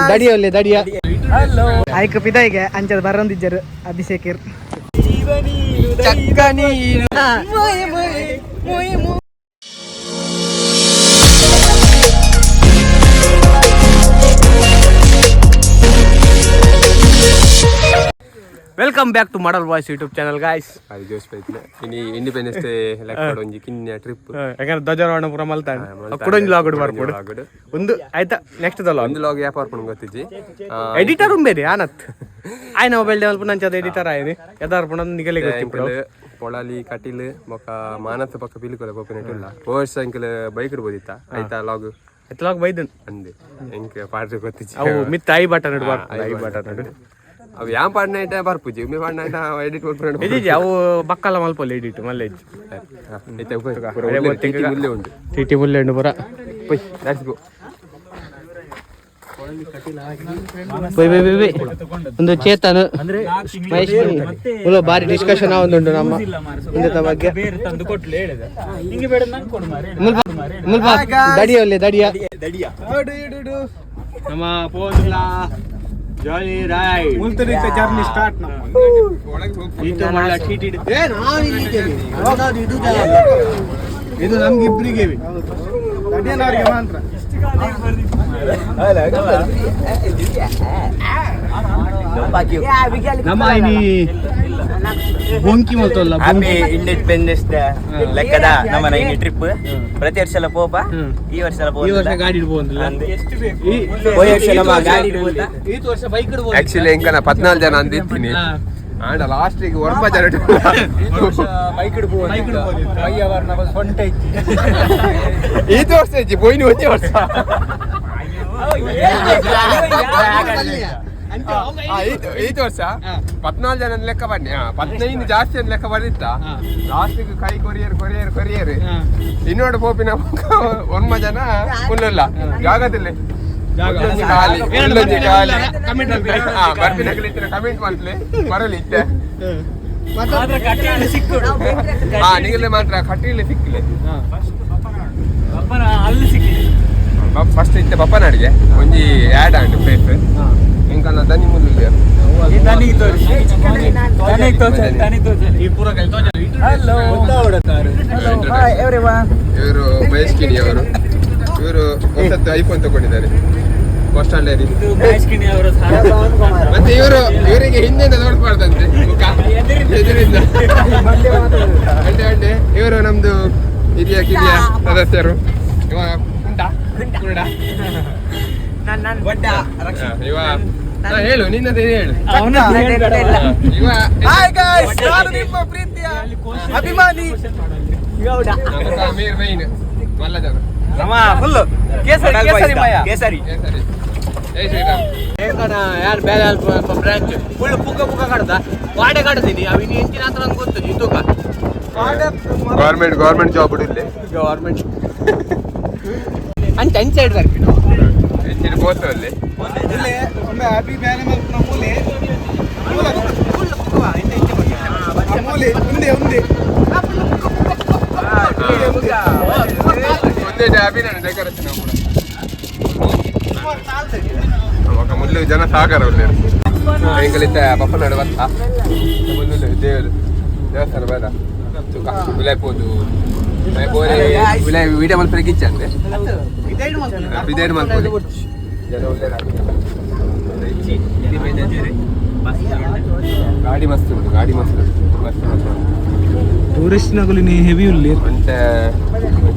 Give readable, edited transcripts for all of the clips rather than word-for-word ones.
ದಡಿಯಲ್ಲಿ ದಡಿಯ ಆಯ್ಕ ಪಿದಾಯಿಗೆ ಅಂಚದ ಬರಂದಿದ್ದರು ಅಭಿಷೇಕರ್ welcome back to model voice YouTube channel guys. ಅದು ಜೋಶ್ ಬೈತಿನ ಇನಿ ಇಂಡಿಪೆಂಡೆನ್ಸ್ ಡೇ ಲೆಕ್ಕ ಒಂಜಿ ಕಿನ್ಯ ಟ್ರಿಪ್ ಯಾಕಂದ್ರೆ ಧ್ವಜಾರೋಹಣ ಪೂರ ಮಲ್ತಾನೆ ಅಕ್ಕಡೊಂಜಿ ಲಾಗ್ ಬರ್ಪೋಡು ಒಂದು ಆಯ್ತಾ ನೆಕ್ಸ್ಟ್ ದಲ್ಲ ಒಂದು ಲಾಗ್ ಯಾಪ್ ಬರ್ಪೋಡು ಗೊತ್ತಿಜ್ಜಿ ಎಡಿಟರ್ ಉಂಬೇರಿ ಆನತ್ ಆಯ್ನ ಮೊಬೈಲ್ ಡೆವಲಪ್ ನಂಚದ ಎಡಿಟರ್ ಆಯ್ರಿ ಯದಾರ್ಪಣ ನಿಗಲಿ ಗೊತ್ತಿಪ್ಪು ಪೊಳಲಿ ಕಟಿಲ್ ಮೊಕ ಮಾನಸ ಪಕ್ಕ ಪಿಲಿಕೊಲ ಪೋಪಿನೆಟ್ ಇಲ್ಲ ಓವರ್ ಸೈಕಲ್ ಬೈಕ್ ಇಡ್ಬೋದಿತ್ತ ಆಯ್ತಾ ಲಾಗ್ ಆಯ್ತು ಲಾಗ್ ಬೈದನ್ ಅಂದೆ ಎಂಕ್ ಪಾಡ್ರೆ ಗೊತ್ತಿಜ್ಜಿ ಅವು ಮಿತ್ ಐ ಬಟನ್ ಇಡು ಐ ಬಟನ್ ಇಡು ಅವು ಯಾಂ ಪಾಡ್ನ ಐಟ ಬರ್ಪುಜಿ ಒಮ್ಮೆ ಪಾಡ್ನ ಐಟ ಎಡಿಟ್ ಮಾಡ್ಕೊಂಡು ಇದಿಜಿ ಅವು ಬಕ್ಕಲ ಮಲ್ಪೊಲ್ಲ ಎಡಿಟ್ ಮಲ್ಲೆಜ್ಜಿ ಐತೆ ಮುಲ್ಲೆ ಉಂಟು ಟಿಟಿ ಮುಲ್ಲೆ ಉಂಡು ಪೂರ ಪೊಯ್ ಲೆಟ್ಸ್ ಗೋ ಒಂದು ಚೇತನ್ ಬಾರಿ ಡಿಸ್ಕಷನ್ ಆಗುಂಟು ನಮ್ಮ ಹಿಂದದ ಬಗ್ಗೆ ದಡಿಯಲ್ಲಿ ದಡಿಯ ನಮ್ಮ ಪೋನ್ಲ ಜಾಲಿ ರೈಡ್ ಮುಲ್ತನಿಕ ಜರ್ನಿ ಸ್ಟಾರ್ಟ್ ನಮ್ಮ ಇದು ಮಳ್ಳ ಟಿಟಿ ಇದು ನಮ್ಗೆ ಇಬ್ಬರಿಗೆ ದಡಿಯನವರಿಗೆ ಮಾತ್ರ ನಮ್ಮ ಇನಿ ಬೊಂಕಿ ಮಲ್ತಲ್ಲ ಇಂಡಿಪೆಂಡೆನ್ಸ್ ಲೆಕ್ಕದ ನಮ್ಮ ಇನಿ ಟ್ರಿಪ್ ಪ್ರತಿ ವರ್ಷ ಪೋಪ ಈ ವರ್ಷ ಈ ವರ್ಷ ಗಾಡಿ ಇಡ್ಬೋದಿಲ್ಲ ಗಾಡಿ ಇಡ್ಬೋದ ಈ ವರ್ಷ ಬೈಕ್ ಇಡ್ಬೋದು ಆಕ್ಚುಲಿ ಎಂಕನ 14 ಜನ ಅಂದಿರ್ತೀನಿ ಆಂಡ ಲಾಸ್ಟ್ ಗೆ ಒರ್ಪ ಜನ ಬೈಕ್ ಇಡ್ಬೋದು ಸೊಂಟ ಇತ್ತು ಈತ ವರ್ಷ ಇಜ್ಜಿ ಬೋಯ್ನಿ ಒಂದೇ ವರ್ಷ ಈತ ವರ್ಷ 14 ಜನ ಲೆಕ್ಕ ಬನ್ನಿ 15 ಜಾಸ್ತಿ ಅಂತ ಲೆಕ್ಕ ಬಂದಿತ್ತ ಲಾಸ್ಟ್ ಕೈ ಕೊರಿಯರ್ ಇನ್ನೋಡು ಪೋಪಿನ ಒರ್ಮ ಜನ ಮುನ್ನಲ್ಲ ಜಾಗದಲ್ಲಿ ಕಮೆಂಟ್ ಮಾಡ್ಲಿ ಬರಲಿ ಇತ್ತೆ ನಿಗಲೇ ಮಾತ್ರ ಕಟ್ಟಿಲಿ ಸಿಕ್ಕಿಲ್ಲ ಫಸ್ಟ್ ಇತ್ತೆ ಪಪ್ಪನಾಡಿಗೆ ಒಂಜಿ ಆ್ಯಡ್ ಆಂಡ್ ಪ್ಲೇಸ್ ಇಂಕಲ್ಲ ದನಿ ಮುಲ್ಲ ಇವರು ಮಹೇಶ್ಕಿಣಿ ಅವರು ಇವರು ಹೊಸತ್ತು ಐಫೋನ್ ತಗೊಂಡಿದ್ದಾರೆ ಬಸ್ ಸ್ಟ್ಯಾಂಡ್ ಮತ್ತೆ ಇವರಿಗೆ ಹಿಂದೆಯಿಂದ ನೋಡ್ಬಾರ್ದಂತೆ ಎದುರಿಂದ ಅಂಡೆ ಇವರು ನಮ್ದು ಹಿರಿಯ ಕಿರಿಯ ಸದಸ್ಯರು ಇವ ಇವ ಹೇಳು ನಿನ್ನದೇ ಹೇಳು ನಿಮ್ಮ ಪ್ರೀತಿಯ ಅಭಿಮಾನಿ ಮೀರ್ ಮೈನ್ ಮಲ್ಲ ಜನ ಕೇಸರಿ ಯಾರು ಬೇರೆ ಬ್ರಾಂಚ್ ಫುಲ್ ಪುಕ್ಕ ಕಾಡ್ದ ವಾಡೆ ಕಾಡ್ತೀನಿ ಅವಿನ ಎಂಚಿನ ಹತ್ರ ನಂಗೆ ಗೊತ್ತು ಇದು ಗೌರ್ಮೆಂಟ್ ಜಾಬ್ ಇಡಲಿ ಗೌರ್ಮೆಂಟ್ ಅಂಚೆ ಸೈಡ್ ಬರ್ತೀನಿ ಎಂಚಿನ ಬೋತಲ್ಲಿ ಒಂದೇ ಅಭಿನಯ ಡೆಕೋರೇಷನ್ ఒక ముళ్ళు జన సాగర్ ఇంకలితే పప్పనాడు వస్తా ముళ్ళు దేవుడు దేవస్థానం ಬೇಡ ವಿಲೈಪೋದು ವಿಡಿಯೋ ಮಲ್ಪರಿಗೆ ಇಚ್ಛೆ ಬಿದೇಡ್ ಮಲ್ಪೋದು ಗಾಡಿ ಮಸ್ತ್ ಉಂಟು ಟೂರಿಸ್ಟ್ ನಗಲಿ ಹೆವಿ ಉಲ್ಲಿ ಅಂತ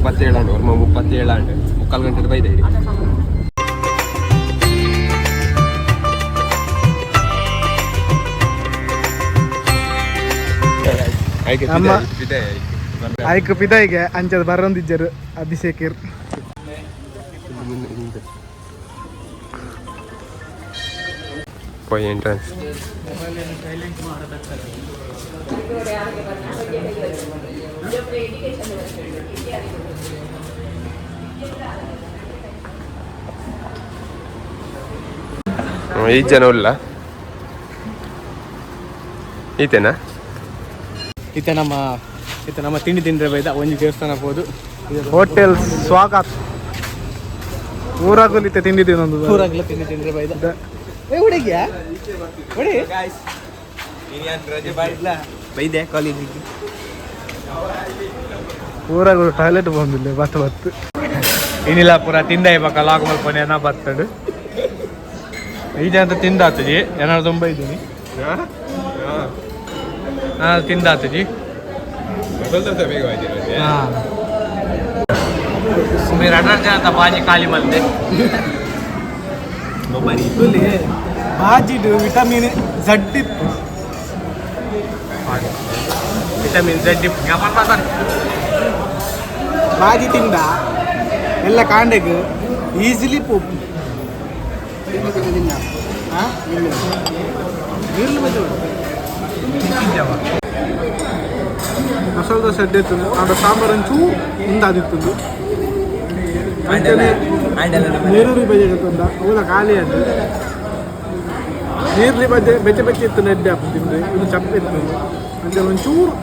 37 ಆಂಡು 37 ಆಂಡು 3 ಗಂಟೆ ಬೈದ ಇಡಿ ಆಯ್ಕ ಪಿದಾಯಿಗೆ ಅಂಚದ ಬರಂದಿದ್ದರು ಅಭಿಷೇಕರ್ ಎಂಟ್ರೆನ್ಸ್ ಈ ಜನ ಇಲ್ಲ ಈತೇನಾ ಈತ ನಮ್ಮ ತಿಂಡಿ ತಿಂದ್ರೆ ಬೈದ ಒಂಜಿ ದೇವಸ್ಥಾನ ಹೋದು ಹೋಟೆಲ್ ಸ್ವಾಗತ್ ಊರಾಗಲಿತ್ತೆ ತಿಂದಿದ್ದೀವಿ ಒಂದು ಊರಾಗ್ಲ ತಿಂದ್ರೆ ಬೈದ ಹುಡುಗಿಯಾ ಹುಡುಗಿ ಬೈದೆ ಕಾಲೇಜಿಗೆ ಊರಾಗ ಟಾಯ್ಲೆಟ್ ಬಂದಿಲ್ಲ ಬತ್ತು ಏನಿಲ್ಲ ಪೂರ ತಿಂದ ಇವಾಗ ಲಾಗ್ ಮಲ್ಪನೆ ಏನ ಬತ್ತಡು ಈಗ ಅಂತ ತಿಂದಾತಜಿ ಏನಾದ್ರು ತುಂಬ ಇದ್ದೀನಿ ತಿಂದಾತಜಿ మీరు అడ్రస్ చేస్తా బాజీ ఖాళీ మళ్ళీ ಬಾಜಿಡು ವಿಟಮಿನ್ ಝಡ್ ಇತ್ತು ವಿಟಮಿನ್ ಝಡ್ ಬಾಜಿ ತಿಂದ ಎಲ್ಲ ಕಾಂಡೆಗೆ ಈಸಿಲಿ ಪೋಪು ಮಸಾಲೆ ದೋಸೆ ಅಡ್ಡಿತ್ತು ಆಡ ಸಾಂಬಾರು ಹಂಚು ಹಿಂದಾದಿತ್ತು ನೀರುಳ್ಳಿ ಬಜೆ ತಂದ ಅವಳ ಖಾಲಿ ಅದು ನೀರುಳ್ಳಿ ಬಜೆ ಬೆಚ್ಚ ಬೆಚ್ಚ ಇತ್ತು ನೆಡ್ಡೆ ಹಾಕ್ತಿಂದ್ರೆ ಇದು ಚಪ್ಪ ಇತ್ತು ಅಂದರೆ ಒಂಚೂರು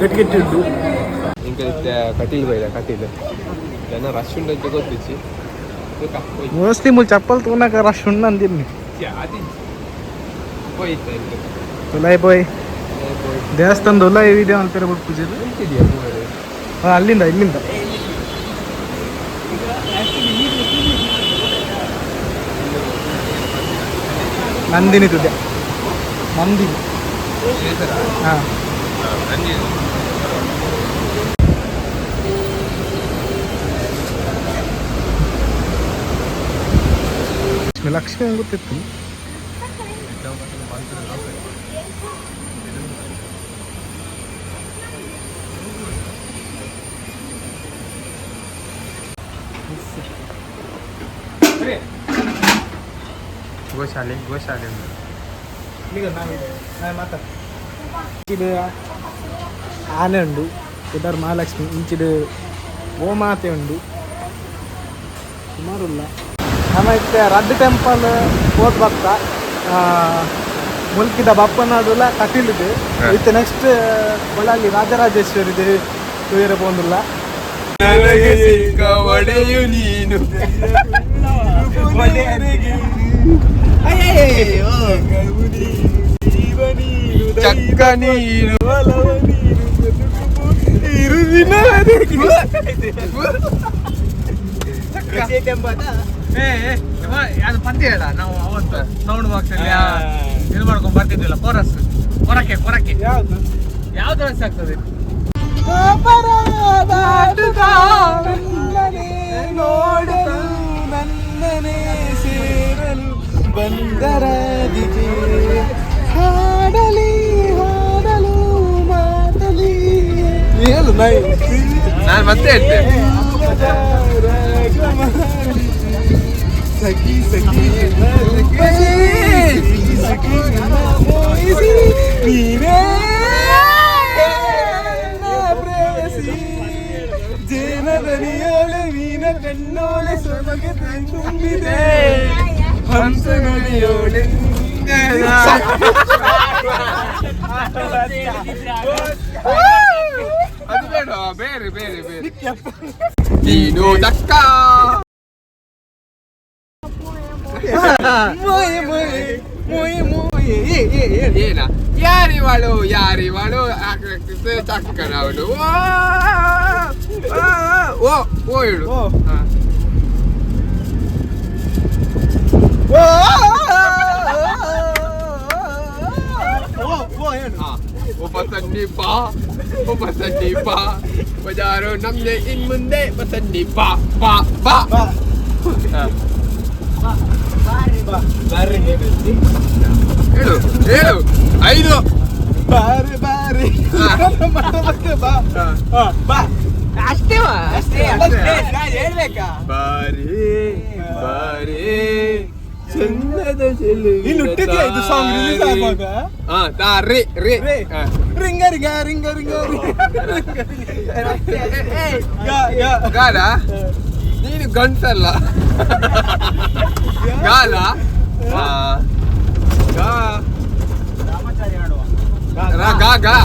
ಗಟ್ಟಿಗೆಟ್ಟಿದ್ದು ఇంకా కటీలు పోయినా కటీలు ఏదైనా రష్ ఉండొచ్చు కొద్దిచ్చి మోస్ట్లీ ముళ్ళు చెప్పలు తోనాక రష్ ఉందని తిని అది పోయితే ತುಲಾಯ್ ಬಾಯ್ ದೇವಸ್ಥಾನದ ಉಲಾಯ್ ವಿಡಿಯೋ ಅಂತಾರೆ ಬಿಟ್ಟು ಪೂಜೆ ಅಲ್ಲಿಂದ ಇಲ್ಲಿಂದ ನಂದಿನಿ ತುದ್ಯ ನಂದಿನಿ ಹಾಂ ಲಕ್ಷ್ಮಿ ಗೊತ್ತಿತ್ತು ಗೋಶಾಲೆ ಗೋಶಾಲೆ ಇಂಚಿಡು ಆನೆ ಉಂಡು ಉದರ್ ಮಹಾಲಕ್ಷ್ಮಿ ಇಂಚಿಡು ಗೋಮಾತೆ ಉಂಡು ಸುಮಾರುಲ್ಲ ನಮಗೆ ರಡ್ಡು ಟೆಂಪಲ್ ಹೋದ್ ಭಕ್ತ ಮುಲ್ಕಿದ ಬಪ್ಪನಾಡುಲ ಕಟೀಲಿದೆ ವಿತ್ ನೆಕ್ಸ್ಟ್ ಕೊಳಲಿ ರಾಜರಾಜೇಶ್ವರಿ ದೇವಿ ತುಯರ ಬಂದುಲ್ಲ ಒಡೆಯು ನೀನು ಚಕ್ಕ ನೀನು ಅದು ಪಂದ್ಯ ಅಲ್ಲ ನಾವು ಅವತ್ತು ಸೌಂಡ್ ಬಾಕ್ಸ್ ಅಲ್ಲಿ ಇದು ಮಾಡ್ಕೊಂಡ್ ಬರ್ತಿದ್ವಿಲ್ಲ ಕೋರಸ್ ಕೊರಕೆ ಕೊರಕೆ ಯಾವುದು ಯಾವ್ದು ರಸ ಆಗ್ತದೆ ನೋಡಲು ನನ್ನನೇ ಸೇರಲು ಬಂದರದಿಗೆ ಹಾಡಲಿ ಹಾಡಲು ಮಾತಲಿ ಹೇಳು ನೈ ನಾನು ಮತ್ತೆ ಹೇಳ್ತೇನೆ ಸಖಿ ಸಖಿ ಸಖಿ ನೀನೇ ಪ್ರೇಯಸಿ ಜೇನದನಿಯೋಳೆ ಮೀನ ಕಣ್ಣೋಳೆ ಸೊಬಗೆ ತುಂಬಿದೆ ಹಂಸಗಳಿಯೋಳೆ ಅದು ಬೇಡ ಬೇರೆ ಬೇರೆ ಬೇರೆ ನೀನು ದಕ್ಕ ಮೋಯೆ ಮೋಯೆ ಮೋಯೆ ಮೋಯೆ ಏನ ಯಾರಿವಳು ಯಾರಿವಳು ಚಕ್ಕನ ಅವಳು ಓ ಓ ಹೇಳು ಬಸನ್ನಿ ಬಾ ಬಜಾರು ನಮ್ದೆ ಇನ್ ಮುಂದೆ ಬಸನ್ನಿ ಬಾ ಬಾ ಬಾ ಹೇಳು ಹೇಳು 5 ಬಾರಿ ಬಾರಿ ಬಾ ಬಾ ಅಷ್ಟೇ ಹೇಳ್ಬೇಕಾ ಬಾರಿ ಬಾರಿ ಚಂದದ ನೀನು ಹುಟ್ಟಿದ್ಯಾ ಇದು ಸಾಂಗ್ ರಿಲೀಸ್ ಆಗುವಾಗ ರೇ ರೇ ರಿಂಗ ರಿಂಗ ರಿಂಗ ರಿಂಗ ಗಾಲ ನೀನು ಗಂಟಲ್ಲ ಗಾಲ ಗಾ ಗಾ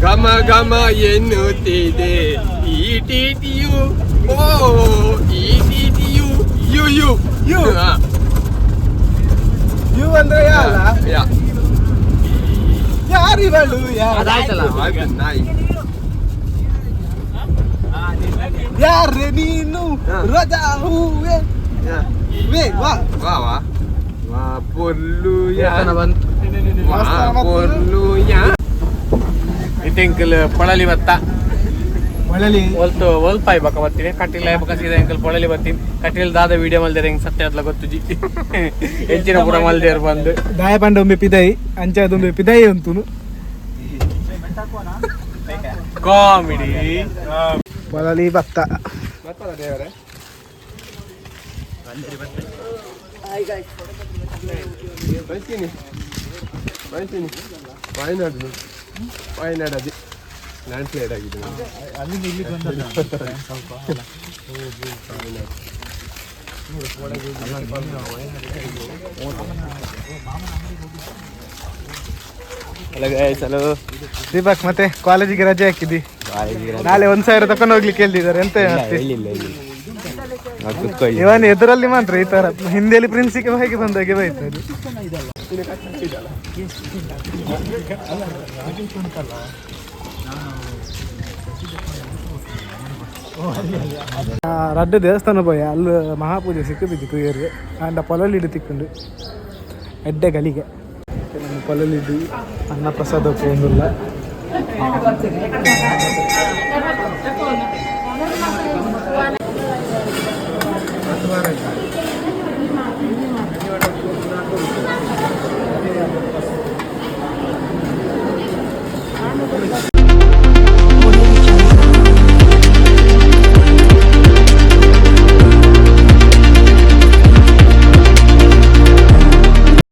ಗಮ ಗಮ ಎನ್ನುತ್ತಿದೆ ಈ ಟಿಟಿಯು ಓ ಈ ಟಿಟಿ ಯು ಯು ಯು ಅಂದ್ರೆ ಯಾರ ಯಾರಿವಳು ನಾಯಿ ಯಾರೇ ನೀನು ರಜಾ ಹೂವೆ ವೇ ವಾ ವಾ ವಾ ವಾ ಪೊರ್ಲು ಯಾ ಬಂತು ವಾ ಪೊರ್ಲು ಯಾ ಇತೆಂಕಲ್ ಪೊಳಲಿ ಬತ್ತ ಒಳಲಿ ಒಲ್ತು ಒಲ್ಪಾಯ್ ಬಕ್ಕ ಬರ್ತೀನಿ ಕಟ್ಟಿಲ್ಲ ಬಕ್ಕ ಸೀದಾ ಎಂಕಲ್ ಪೊಳಲಿ ಬರ್ತೀನಿ ಕಟ್ಟಿಲ್ ದಾದ ವಿಡಿಯೋ ಮಲ್ದೇರೆ ಹೆಂಗ್ ಸತ್ಯ ಅದ್ಲ ಗೊತ್ತುಜಿ ಹೆಂಚಿನ ಪುರ ಮಲ್ದೇರ್ ಬಂದು ದಾಯ ಪಂಡೊಮ್ಮೆ ಪಿದಾಯಿ ಅಂಚಾದೊಮ್ಮೆ ಪಿದಾಯಿ ಅಂತೂ ಕಾಮಿಡಿ ಒಳಲಿ ಭತ್ತ ಮತ್ತಲ್ಲ ದೇವರೇ ಬರ್ತೀನಿ ವಾಯ್ನಾಡ್ ಅದೇ ಲ್ಯಾಂಡ್ ಸ್ಲೈಡ್ ಆಗಿದೆ ಅಲ್ಲಿಂದ ಇಲ್ಲಿ ಹಲೋ ದೀಪಕ್ ಮತ್ತೆ ಕಾಲೇಜಿಗೆ ರಜೆ ಹಾಕಿದ್ದಿ ನಾಳೆ 1,000 ತಕೊಂಡು ಹೋಗ್ಲಿಕ್ಕೆ ಹೇಳ್ತಿದ್ದಾರೆ ಎಂತ ಇವನ್ ಎದುರಲ್ಲಿ ಮಾತ್ರ ಈ ತರ ಹಿಂದಿಯಲ್ಲಿ ಪ್ರಿನ್ಸಿಗೆ ಹೋಗಿ ಬಂದಾಗೆ ಬೈತದೆ ರಡ್ಡು ದೇವಸ್ಥಾನ ಪೋಯ ಅಲ್ಲಿ ಮಹಾಪೂಜೆ ಸಿಕ್ಕು ಬಿದ್ದಿತ್ತು ಏರಿಗೆ ಅಂಡ ಪೊಲಲಿಡು ತಿಕ್ಕೊಂಡು ಎಡ್ಡೆ ಗಲಿಗೆ ಪೊಲಲಿದ್ದು ಅನ್ನ ಪ್ರಸಾದ ಒಂದಿಲ್ಲ